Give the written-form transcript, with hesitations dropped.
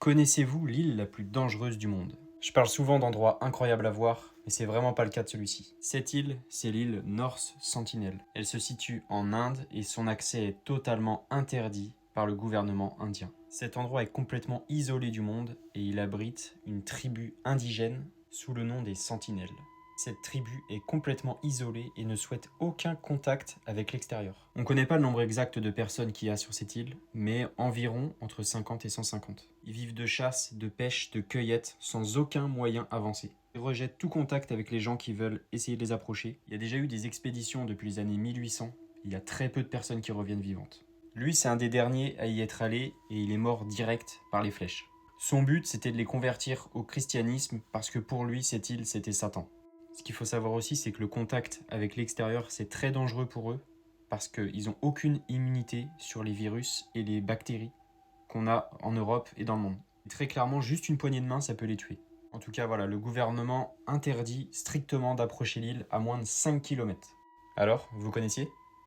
Connaissez-vous l'île la plus dangereuse du monde? Je parle souvent d'endroits incroyables à voir, mais c'est vraiment pas le cas de celui-ci. Cette île, c'est l'île North Sentinel. Elle se situe en Inde et son accès est totalement interdit par le gouvernement indien. Cet endroit est complètement isolé du monde et il abrite une tribu indigène sous le nom des Sentinelles. Cette tribu est complètement isolée et ne souhaite aucun contact avec l'extérieur. On ne connaît pas le nombre exact de personnes qu'il y a sur cette île, mais environ entre 50 et 150. Ils vivent de chasse, de pêche, de cueillette, sans aucun moyen avancé. Ils rejettent tout contact avec les gens qui veulent essayer de les approcher. Il y a déjà eu des expéditions depuis les années 1800. Il y a très peu de personnes qui reviennent vivantes. Lui, c'est un des derniers à y être allé et il est mort direct par les flèches. Son but, c'était de les convertir au christianisme parce que pour lui, cette île, c'était Satan. Ce qu'il faut savoir aussi, c'est que le contact avec l'extérieur, c'est très dangereux pour eux parce qu'ils n'ont aucune immunité sur les virus et les bactéries qu'on a en Europe et dans le monde. Et très clairement, juste une poignée de main, ça peut les tuer. En tout cas, voilà, le gouvernement interdit strictement d'approcher l'île à moins de 5 km. Alors, vous connaissiez ?